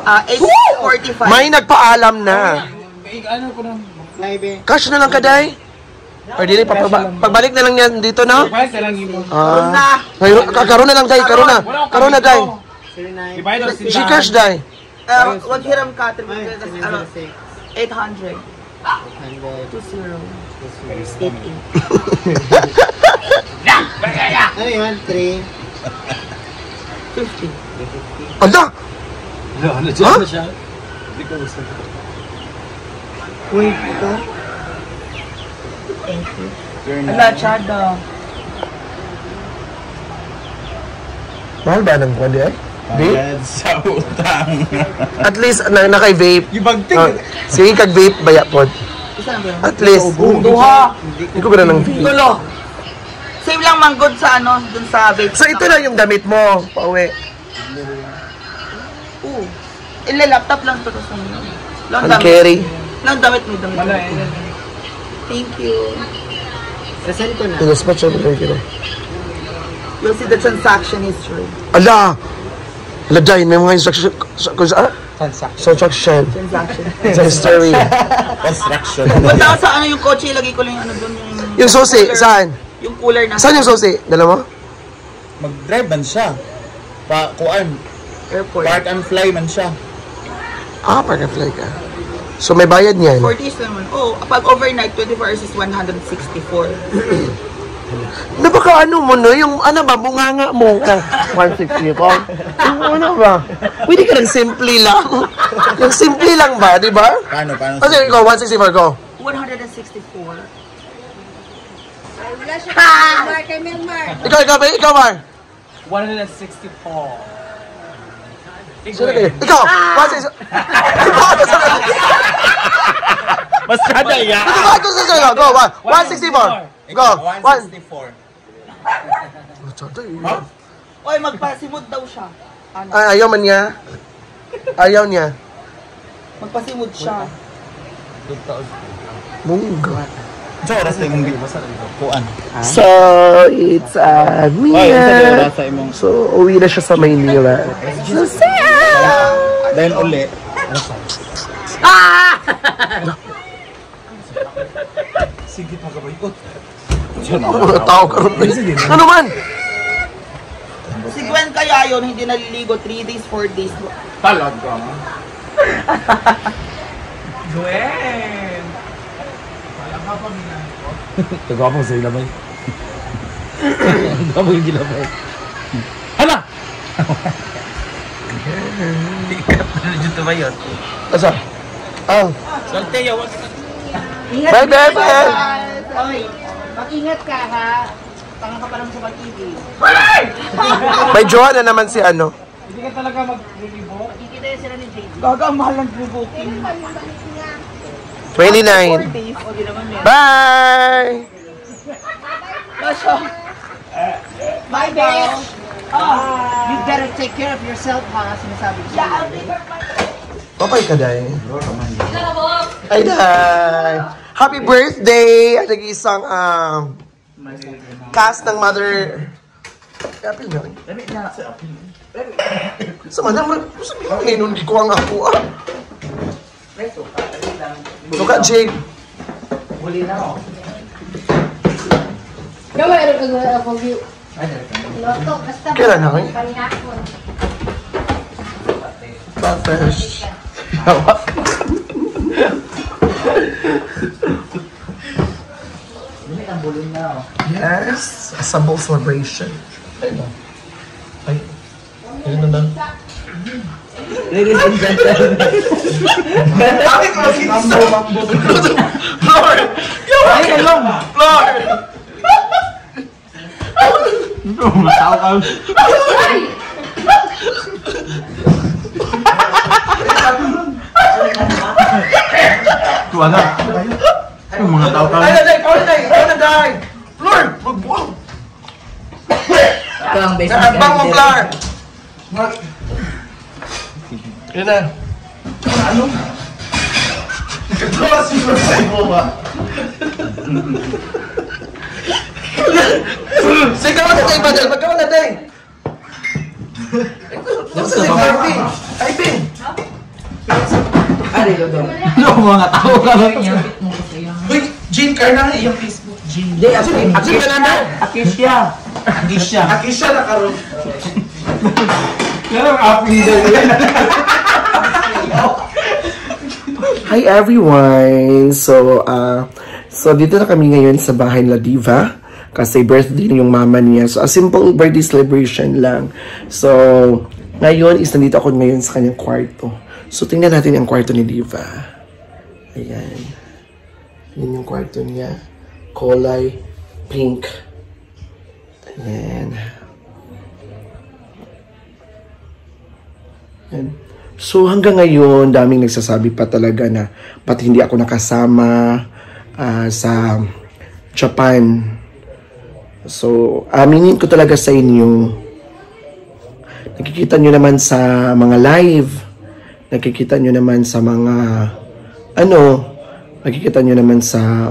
8:45. May nagpaalam na. Ano ko na? Live. Cash na lang kaday. Or dili pagbalik na lang yan dito na. Balik na lang imo. Karon na lang day, karon na. Karon na day. Divider sila. Gcash day. Wag hiram ka, 800. 20. Ano yun? 3. 50. Anda! Ano siya? Hindi ko gusto. Wait, ito. Thank you. Ala, chada. Mahal ba ng kwadi ay? Bayad sa utang. At least naka-vape. Ibagting. Sige kag-vape baya pod. Isa lang ba yun? At least. Duha. Hindi ko gana ng vape. Tulo. Same lang manggod sa ano, dun sa vape. So ito na yung damit mo, pauwi. Laptop lang to sa inyo. Lang Ang carry. Lang damit mo, damit mo. Wala Thank you. Sasend ko na. Tinuspatch ako kayo. You'll see the transaction history. Ala! Ala, Day, may mga instruction. Transaction. Transaction. Sa history. Construction. Punta ako sa ano yung kotse, ilagay ko lang yung ano doon. Yung susi, saan? Yung cooler na. Saan yung susi? Dala mo? Mag-drive man siya. Kuan. Airport. Park and fly man siya. Park and fly ka. So may bayad niyan. 40 naman. Pag overnight, 24 hours is 164. Napaka ano mo no? Yung ano ba, bunganga mo ka. 160 po. Yung ano ba? Pwede ka lang simple lang. Yung simple lang ba, di ba? Paano? Kasi ikaw, 164 ko. 164. Ay, wala siya kay Milmar, kay Milmar. Ikaw, Mar. 164. Sino kayo? Ikaw! 164. Mas kada iya. Go, 164. Go, 164. Oy, magpasimod daw siya. Ano? Ay, ayaw man niya. Ayaw niya. Magpasimod siya. Mungga. So, oras na yung kuan. So, it's Mia. So, uwi na siya sa Maynila. So, Then uli. Sige, magabayot. mga tao karon. Ano man? Si Gwen kaya yun, hindi naliligo 3 days, 4 days. Talaga. Gwen! Wala ka pa mina. Tagapang sa ilabay. Tagapang yung ilabay. Hala! Ikat na rin yung tumayot. Asa? Salte, yawas ka. Bye, bye. Oy, mag-ingat ka ha. Tanga ka pa lang sa pag-ibig. May jowa na naman si ano. Hindi ka talaga mag-review? Kikita yun sila ni Jade. Gaga, ang mahal ng booking. 29. 4 days. O, di naman meron. Bye! Basyo. Bye, bitch. You better take care of yourself, ha? Sinasabi ko Yeah, sa'yo. I'll take her my... Papay ka, Day. Ay, Day. Happy birthday! At nag-isang cast ng mother... Apil na. Sa madam, sabi mo, ngayon hindi ko ang ako, Look at Jake. Gawin ko na ako view. Loto, basta Kailan na kayo? panghapon. Fresh. Yes, a simple celebration. Ay, ayun na lang. Ladies and gentlemen. Bakit mo sinisa? Floor! Ay, kalong! Floor! Matao ka. Tuwa na. Yung mga tao-tao. Ay, Day! Floor! Magbuang! Ito ang best Naabang mo, Floor! Yan na. Ano? Ito siguro sa iyo ba? Sigaw na tayo, Badal! Magkaw na tayo! Ito sa Ivy! Ivy! Ano mga tao ka lang? Uy, Jean Carna, iyang Facebook. Jean. Hindi, Akisha. Akisha na karon. Pero aping din yan. Hi everyone! So dito na kami ngayon sa bahay nila Diva kasi birthday na yung mama niya. So a simple birthday celebration lang. So ngayon is nandito ako ngayon sa kanyang kwarto. So tingnan natin ang kwarto ni Diva. Ayan. Yan yung kwarto niya. Kulay pink. Ayan. Ayan. So hanggang ngayon, daming nagsasabi pa talaga na ba't hindi ako nakasama sa Japan. So aminin ko talaga sa inyo, nakikita nyo naman sa mga live, nakikita nyo naman sa mga nakikita nyo naman sa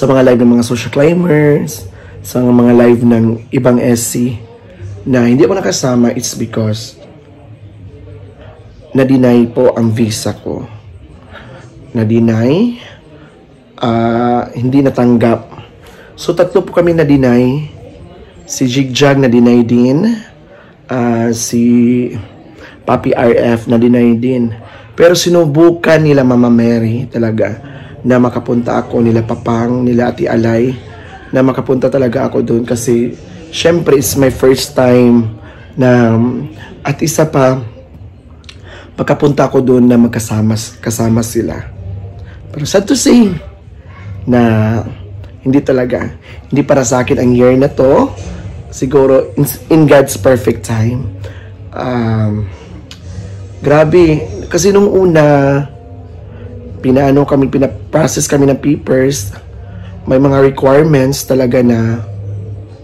mga live ng mga social climbers, sa mga live ng ibang SC na hindi ako nakasama. It's because na-deny po ang visa ko. Na-deny, hindi natanggap. So, 3 po kami na-deny. Si Jigjag na-deny din. Si Papi RF na-deny din. Pero sinubukan nila Mama Mary talaga na makapunta ako, nila Papang, nila Ate Alay, na makapunta talaga ako doon kasi syempre it's my first time na at isa pa pagkapunta ko doon na kasama sila. Pero sad to say na hindi para sa akin ang year na to. Siguro in God's perfect time. Grabe kasi nung una pinaprocess kami ng papers. May mga requirements talaga na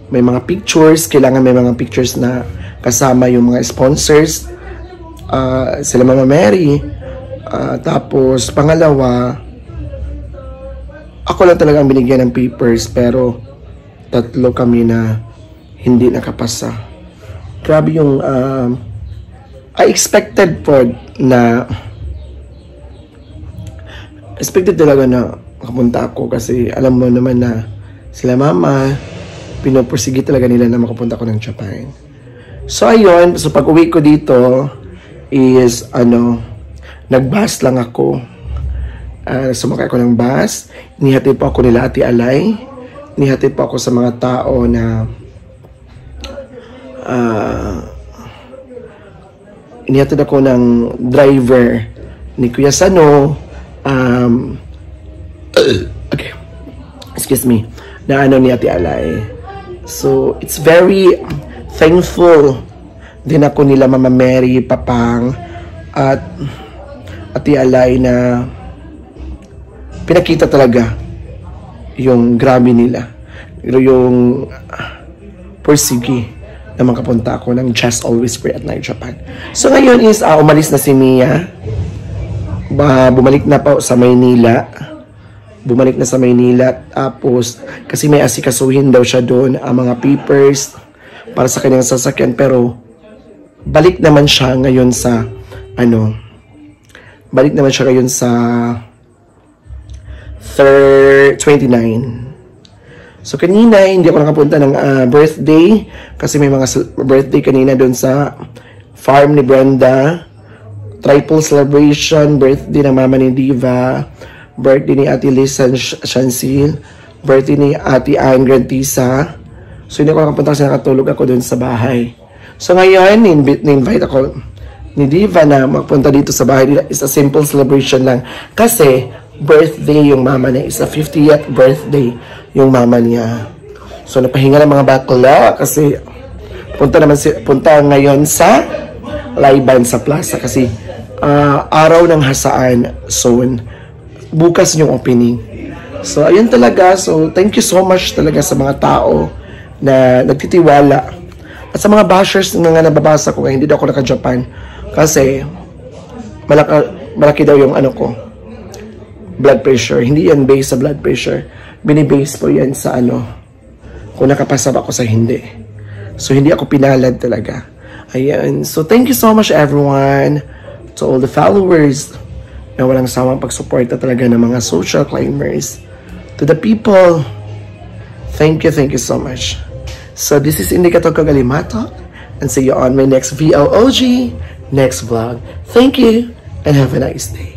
may mga pictures, kailangan may mga pictures na kasama yung mga sponsors. Sila Mama Mary. Tapos pangalawa, ako lang talaga ang binigyan ng papers pero 3 kami na hindi nakapasa. Grabe yung I expected talaga na makapunta ako kasi alam mo naman na sila Mama pinopursige talaga nila na makapunta ako ng Japan. So ayun, so pag uwi ko dito is nagbus lang ako. Sumakay ako ng bus. Inihatid po ako nila Ate Alay. Inihatid po ako sa mga tao na inihatid ako ng driver ni Kuya Sano. Okay. Excuse me. Na ni Ate Alay. So it's very thankful din ako nila Mama Mary, Papang, at Ate Alay na pinakita talaga yung grabe nila. Yung persige na makapunta ako ng Just Always Pray at Night Japan. So ngayon is umalis na si Mia. Bumalik na pa sa Maynila. Tapos kasi may asikasuhin daw siya doon ang mga papers para sa kanyang sasakyan, pero balik naman siya ngayon sa 29. So kanina hindi ako nakapunta ng birthday kasi may mga birthday kanina doon sa farm ni Brenda. Triple celebration, birthday ng mama ni Diva, birthday ni Ate Liz Shansil, birthday ni Ate Anne Grantisa. So hindi ako nakapunta kasi nakatulog ako doon sa bahay. So ngayon, ni-invite ako ni Diva na magpunta dito sa bahay nila. It's a simple celebration lang. Kasi, birthday yung mama niya. It's a 50th birthday yung mama niya. So, napahinga ng mga bakla kasi punta ngayon sa Laiban sa plaza kasi araw ng hasaan soon. Bukas yung opening. So, ayun talaga. So, thank you so much talaga sa mga tao na nagtitiwala. At sa mga bashers na nga nababasa ko, hindi daw ako naka-Japan. Kasi, malaki daw yung blood pressure. Hindi yan based sa blood pressure. Binibase po yan sa kung nakapasa ba ako sa hindi. So, hindi ako pinalad talaga. Ayan. So, thank you so much everyone. to all the followers na walang sawang pagsuporta talaga ng mga social climbers. To the people, thank you so much. So this is Indikator Kagalimato, and see you on my next VLOG, next vlog. Thank you, and have a nice day.